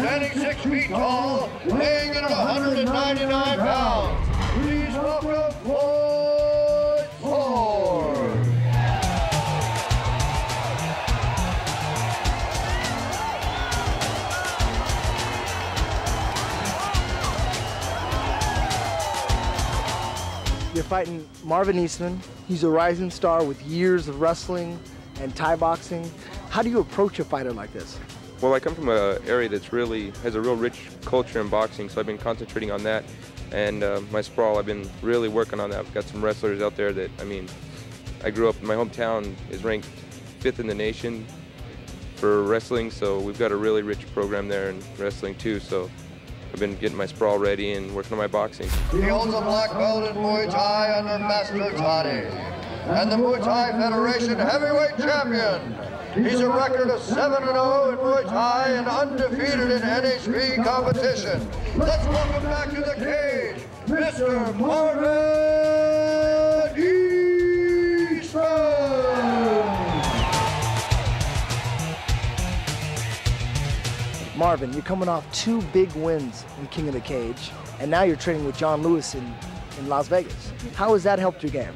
standing 6 feet tall, weighing in at 199 pounds. Please welcome Floyd. You're fighting Marvin Eastman. He's a rising star with years of wrestling and Thai boxing. How do you approach a fighter like this? Well, I come from an area that's really has a real rich culture in boxing, so I've been concentrating on that. And my sprawl, I've been really working on that. I've got some wrestlers out there that, I mean, I grew up, my hometown is ranked 5th in the nation for wrestling, so we've got a really rich program there in wrestling too. So I've been getting my sprawl ready and working on my boxing. He holds a black belt in Muay Thai under Master Toddy, and the Muay Thai Federation heavyweight champion. He's a record of 7-0 in Muay Thai and undefeated in NHB competition. Let's welcome back to the cage, Mr. Marvin Eastman. Marvin, you're coming off 2 big wins in King of the Cage, and now you're training with John Lewis in Las Vegas. How has that helped your game?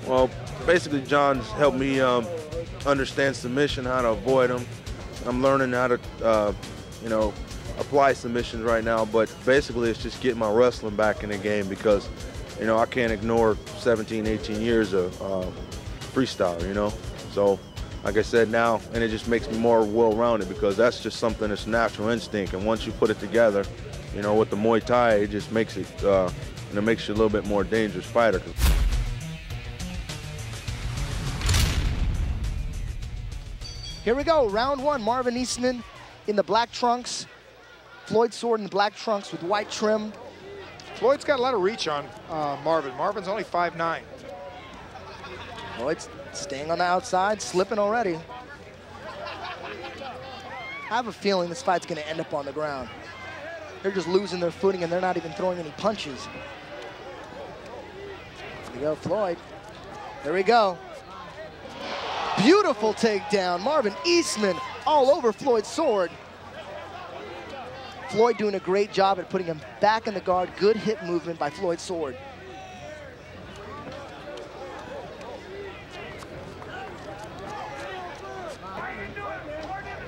Well, basically, John's helped me understand submission, how to avoid them. I'm learning how to, you know, apply submissions right now, but basically it's just getting my wrestling back in the game because, you know, I can't ignore 17, 18 years of freestyle, you know? So, like I said now, and it just makes me more well-rounded because that's just something that's natural instinct, and once you put it together, you know, with the Muay Thai, it just makes it, and it makes you a little bit more dangerous fighter. Here we go, round 1. Marvin Eastman in the black trunks. Floyd Sword in the black trunks with white trim. Floyd's got a lot of reach on Marvin. Marvin's only 5'9". Floyd's staying on the outside, slipping already. I have a feeling this fight's gonna end up on the ground. They're just losing their footing and they're not even throwing any punches. There we go, Floyd. There we go. Beautiful takedown. Marvin Eastman all over Floyd's sword. Floyd doing a great job at putting him back in the guard. Good hip movement by Floyd's sword.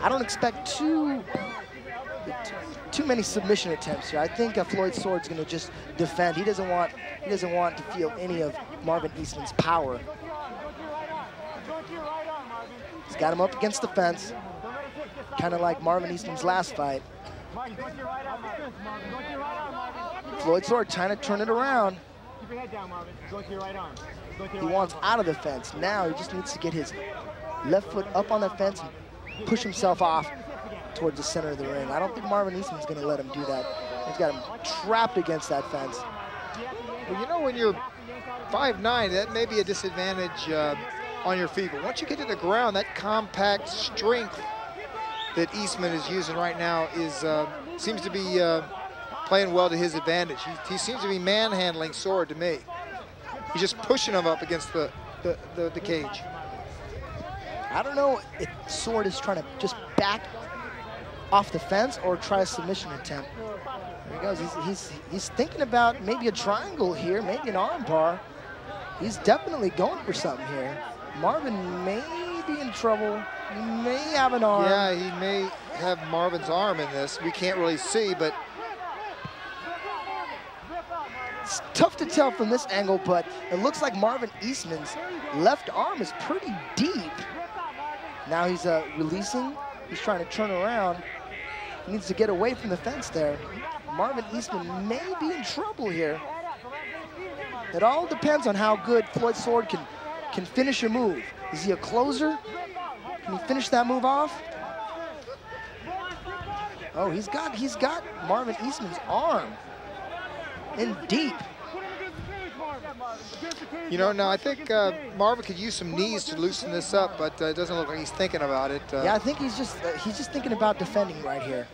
I don't expect too many submission attempts here. I think Floyd Sword's going to just defend. He doesn't want to feel any of Marvin Eastman's power. He's got him up against the fence, kind of like Marvin Eastman's last fight. Floyd Sword trying to turn it around. He wants out of the fence. Now he just needs to get his left foot up on the fence and push himself off towards the center of the ring. I don't think Marvin Eastman's going to let him do that. He's got him trapped against that fence. Well, you know, when you're 5'9", that may be a disadvantage on your feet. But once you get to the ground, that compact strength that Eastman is using right now is seems to be playing well to his advantage. He seems to be manhandling Sword to me. He's just pushing him up against the cage. I don't know if Sword is trying to just back off the fence or try a submission attempt. There he goes. He's thinking about maybe a triangle here, maybe an arm bar. He's definitely going for something here. Marvin may be in trouble. He may have an arm. Yeah, he may have Marvin's arm in this. We can't really see, but it's tough to tell from this angle, but it looks like Marvin Eastman's left arm is pretty deep. Now he's releasing. He's trying to turn around. He needs to get away from the fence there. Marvin Eastman may be in trouble here. It all depends on how good Floyd Sword can finish a move. Is he a closer? Can he finish that move off? Oh, he's got Marvin Eastman's arm in deep. You know, now I think Marvin could use some knees to loosen this up, but it doesn't look like he's thinking about it. Yeah, I think he's just thinking about defending right here.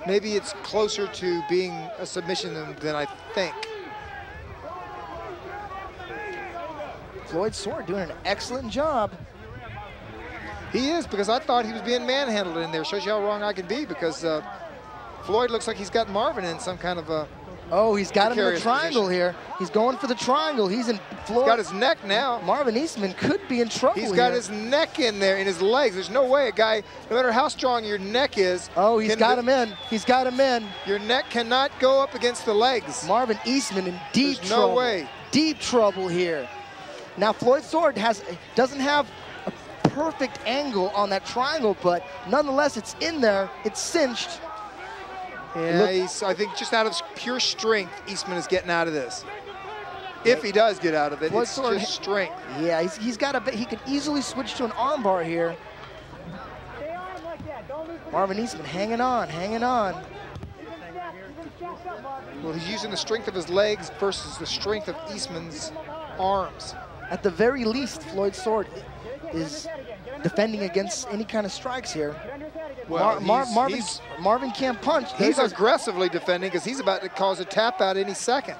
Maybe it's closer to being a submission than I think. Floyd Sword doing an excellent job. He is, because I thought he was being manhandled in there. Shows you how wrong I can be, because Floyd looks like he's got Marvin in some kind of a Oh, he's got him in a triangle position here. He's going for the triangle. He's in Floyd. He's got his neck now. Marvin Eastman could be in trouble. He's got here. his neck in there, in his legs. There's no way a guy, no matter how strong your neck is. Oh, he's got him in. He's got him in. Your neck cannot go up against the legs. Marvin Eastman in deep There's trouble. no way. Deep trouble here. Now, Floyd Sword doesn't have a perfect angle on that triangle, but nonetheless, it's in there. It's cinched. Yeah, I think just out of pure strength, Eastman is getting out of this. If he does get out of it, it's just strength. Yeah, he's got a bit. He could easily switch to an armbar here. Marvin Eastman hanging on, hanging on. Well, he's using the strength of his legs versus the strength of Eastman's arms. At the very least, Floyd Sword is defending against any kind of strikes here. Well, Marvin can't punch. He's aggressively defending because he's about to cause a tap out any second.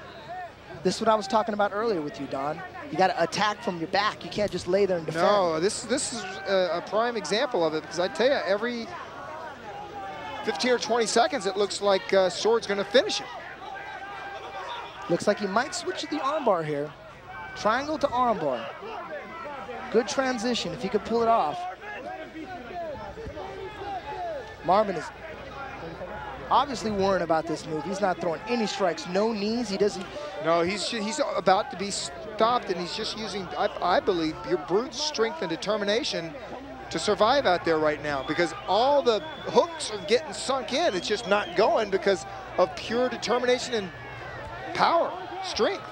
This is what I was talking about earlier with you, Don. You got to attack from your back. You can't just lay there and defend. No, this is a prime example of it because I tell you, every 15 or 20 seconds, it looks like Sword's going to finish it. Looks like he might switch to the armbar here. Triangle to armbar. Good transition if he could pull it off. Marvin is obviously worrying about this move. He's not throwing any strikes, no knees. He doesn't. No, he's about to be stopped, and he's just using, I believe, your brute strength and determination to survive out there right now because all the hooks are getting sunk in. It's just not going because of pure determination and power, strength.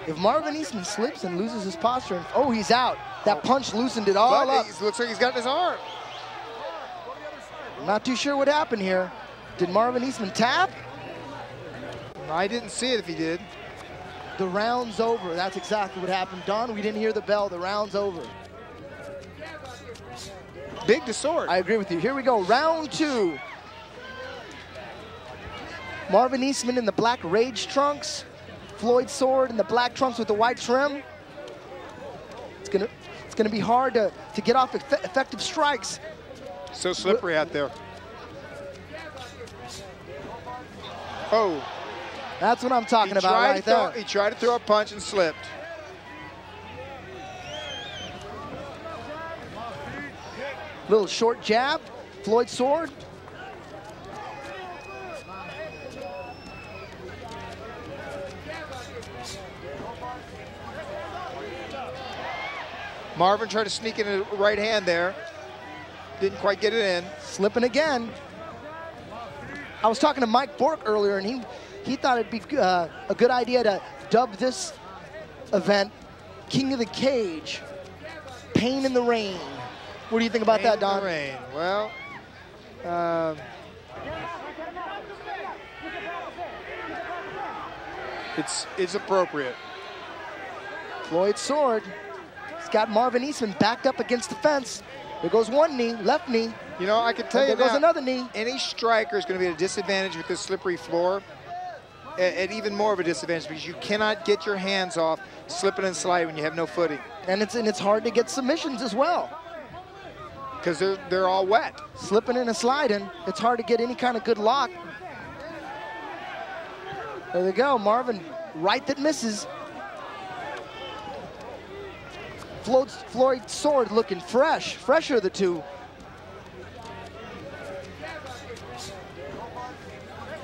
If Marvin Eastman slips and loses his posture, oh, he's out. That punch loosened it all up. It looks like he's got his arm. I'm not too sure what happened here. Did Marvin Eastman tap? I didn't see it if he did. The round's over. That's exactly what happened. Don, we didn't hear the bell. The round's over. Big to Sword. I agree with you. Here we go. Round two. Marvin Eastman in the black Rage trunks. Floyd Sword in the black trunks with the white trim. It's gonna be hard to get off effective strikes. So slippery out there. Oh. That's what I'm talking about right there. He tried to throw a punch and slipped. Little short jab, Floyd Sword. Marvin tried to sneak in a right hand there. Didn't quite get it in. Slipping again. I was talking to Mike Bork earlier, and he thought it'd be a good idea to dub this event King of the Cage, Pain in the Rain. What do you think about that, Don? Pain in the Rain. Well, it's appropriate. Floyd Sword. He's got Marvin Eastman backed up against the fence. There goes one knee, left knee. You know, I can tell you there goes another knee. Any striker is going to be at a disadvantage with this slippery floor, and even more of a disadvantage because you cannot get your hands off slipping and sliding when you have no footing. And it's hard to get submissions as well. Because they're all wet. Slipping and sliding, it's hard to get any kind of good lock. There they go, Marvin, right that misses. Floyd Sword looking fresh, fresher of the two.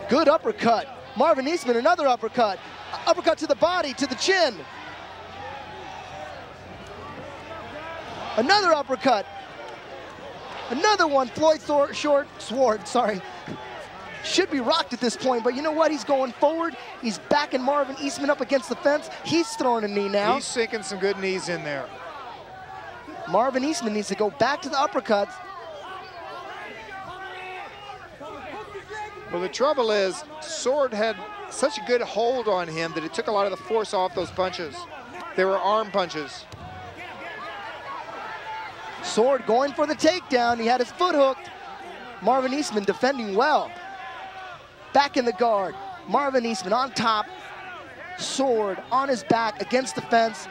Good uppercut. Marvin Eastman, another uppercut. Uppercut to the body, to the chin. Another uppercut. Another one, Floyd Sword, sorry. Should be rocked at this point, but you know what? He's going forward. He's backing Marvin Eastman up against the fence. He's throwing a knee now. He's sinking some good knees in there. Marvin Eastman needs to go back to the uppercuts. Well, the trouble is, Sword had such a good hold on him that it took a lot of the force off those punches. They were arm punches. Sword going for the takedown. He had his foot hooked. Marvin Eastman defending well. Back in the guard. Marvin Eastman on top. Sword on his back against the fence.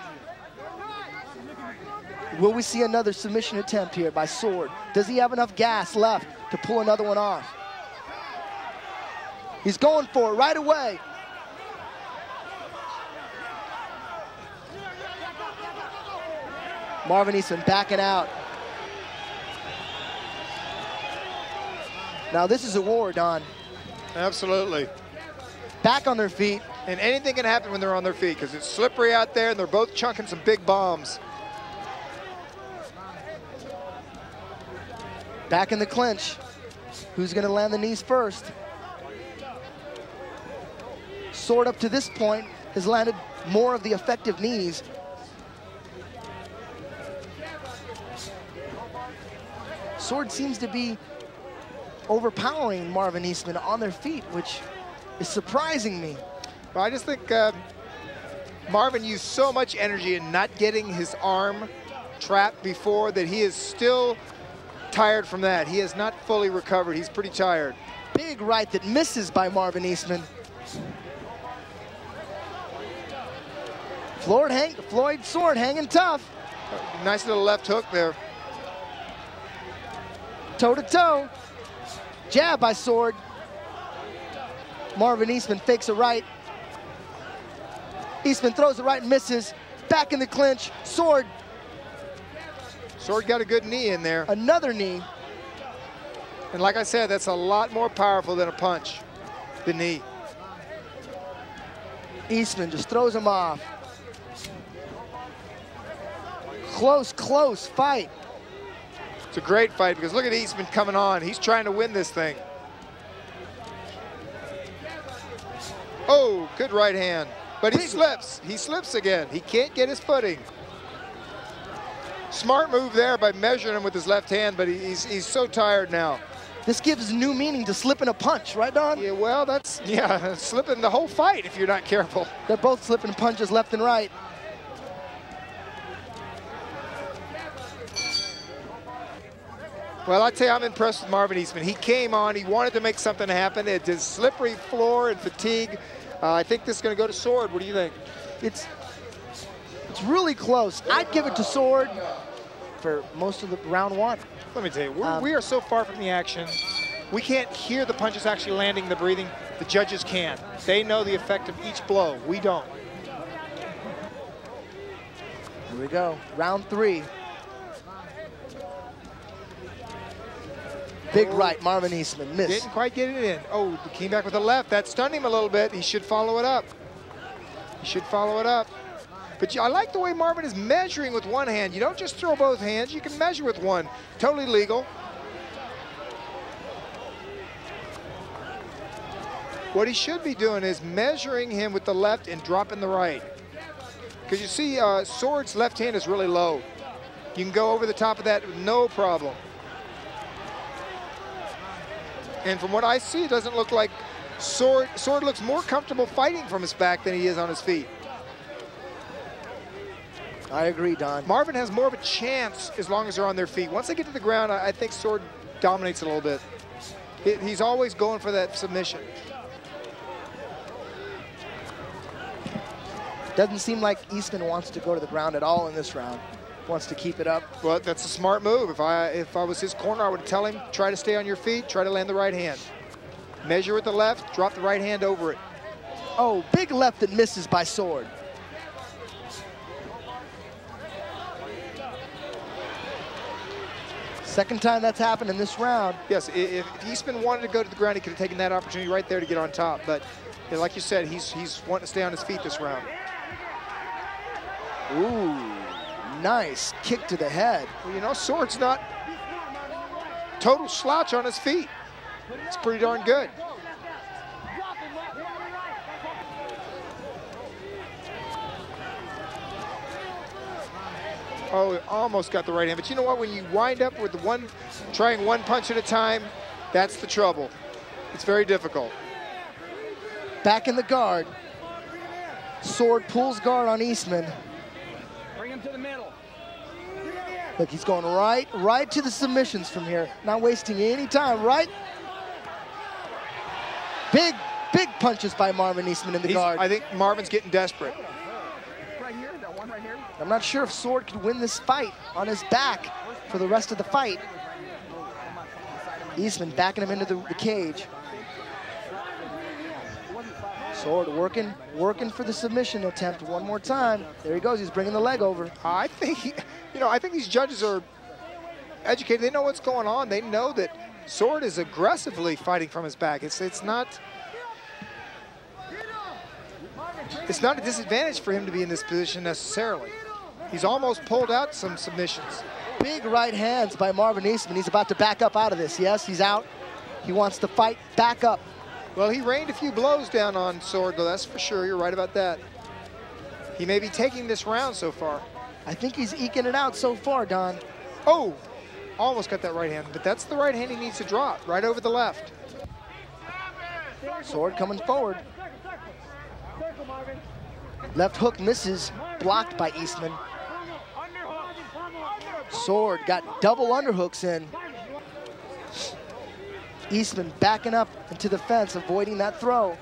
Will we see another submission attempt here by Sword? Does he have enough gas left to pull another one off? He's going for it right away. Marvin Eastman backing out. Now this is a war, Don. Absolutely. Back on their feet. And anything can happen when they're on their feet because it's slippery out there and they're both chunking some big bombs. Back in the clinch. Who's gonna land the knees first? Sword up to this point has landed more of the effective knees. Sword seems to be overpowering Marvin Eastman on their feet, which is surprising me. Well, I just think Marvin used so much energy in not getting his arm trapped before that he is still tired from that. He has not fully recovered. He's pretty tired. Big right that misses by Marvin Eastman. Floyd Sword hanging tough. Nice little left hook there. Toe to toe. Jab by Sword. Marvin Eastman fakes a right. Eastman throws a right and misses. Back in the clinch. Sword. Sword got a good knee in there. Another knee. And like I said, that's a lot more powerful than a punch, the knee. Eastman just throws him off. Close fight. It's a great fight because look at Eastman coming on. He's trying to win this thing. Oh, good right hand. But he slips. He slips again. He can't get his footing. Smart move there by measuring him with his left hand, but he's so tired now. This gives new meaning to slipping a punch, right, Don? Yeah, well, that's, yeah, slipping the whole fight if you're not careful. They're both slipping punches left and right. Well, I tell you, I'm impressed with Marvin Eastman. He came on, he wanted to make something happen. It's his slippery floor and fatigue. I think this is going to go to Sword. What do you think? It's really close. I'd give it to Sword for most of the round one. Let me tell you, we are so far from the action. We can't hear the punches actually landing, the breathing. The judges can. They know the effect of each blow. We don't. Here we go, round three. Big right, Marvin Eastman, missed. Didn't quite get it in. Oh, he came back with a left. That stunned him a little bit. He should follow it up. He should follow it up. But I like the way Marvin is measuring with one hand. You don't just throw both hands. You can measure with one. Totally legal. What he should be doing is measuring him with the left and dropping the right. Because you see, Sword's left hand is really low. You can go over the top of that with no problem. And from what I see, it doesn't look like Sword looks more comfortable fighting from his back than he is on his feet. I agree, Don. Marvin has more of a chance as long as they're on their feet. Once they get to the ground, I think Sword dominates a little bit. He's always going for that submission. Doesn't seem like Eastman wants to go to the ground at all in this round. Wants to keep it up. Well, that's a smart move. If I was his corner, I would tell him, try to stay on your feet, try to land the right hand. Measure with the left, drop the right hand over it. Oh, big left that misses by Sword. Second time that's happened in this round. Yes, if Eastman wanted to go to the ground, he could have taken that opportunity right there to get on top. But like you said, he's wanting to stay on his feet this round. Ooh. Nice kick to the head. Well, you know, Sword's not total slouch on his feet. It's pretty darn good. Oh, he almost got the right hand. But you know what? When you wind up with trying one punch at a time, that's the trouble. It's very difficult. Back in the guard. Sword pulls guard on Eastman. Bring him to the middle. Look, he's going right to the submissions from here. Not wasting any time, right? Big punches by Marvin Eastman in the guard. I think Marvin's getting desperate. Right here, that one right here. I'm not sure if Sword could win this fight on his back for the rest of the fight. Eastman backing him into the cage. Sword working for the submission attempt one more time. There he goes, he's bringing the leg over. I think, I think these judges are educated. They know what's going on. They know that Sword is aggressively fighting from his back. It's not a disadvantage for him to be in this position necessarily. He's almost pulled out some submissions. Big right hands by Marvin Eastman. He's about to back up out of this. Yes, he's out. He wants to fight back up. Well, he rained a few blows down on Sword, though, that's for sure. You're right about that. He may be taking this round so far. I think he's eking it out so far, Don. Oh, almost got that right hand, but that's the right hand he needs to drop, right over the left. Sword coming forward. Left hook misses, blocked by Eastman. Sword got double underhooks in. Eastman backing up into the fence, avoiding that throw.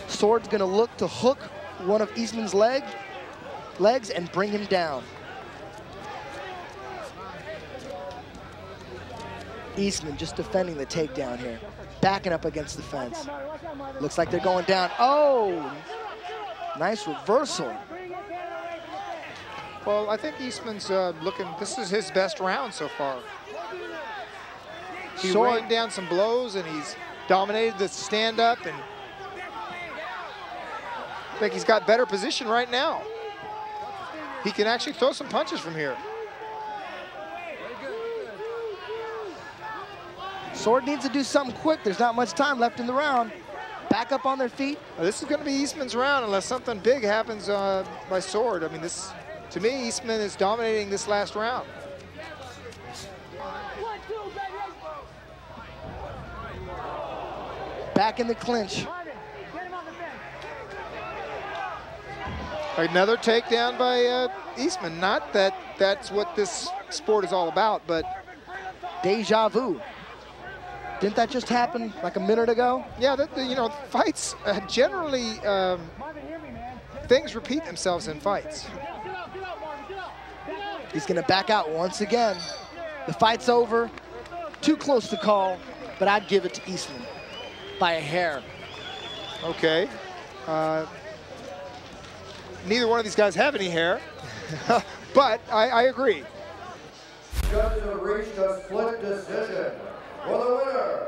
Sword's gonna look to hook one of Eastman's legs and bring him down. Eastman just defending the takedown here, backing up against the fence. Looks like they're going down. Oh, nice reversal. Well, I think Eastman's looking, this is his best round so far. He rained down some blows and he's dominated the stand-up, and I think he's got better position right now. He can actually throw some punches from here. Sword needs to do something quick. There's not much time left in the round. Back up on their feet. Well, this is going to be Eastman's round unless something big happens by Sword. I mean, this, to me, Eastman is dominating this last round. Back in the clinch. Another takedown by Eastman. Not that that's what this sport is all about, but deja vu. Didn't that just happen like a minute ago? Yeah, fights generally, things repeat themselves in fights. He's gonna back out once again. The fight's over. Too close to call, but I'd give it to Eastman by a hair. Okay. Neither one of these guys have any hair, but I agree. Judges have reached a split decision. For the winner,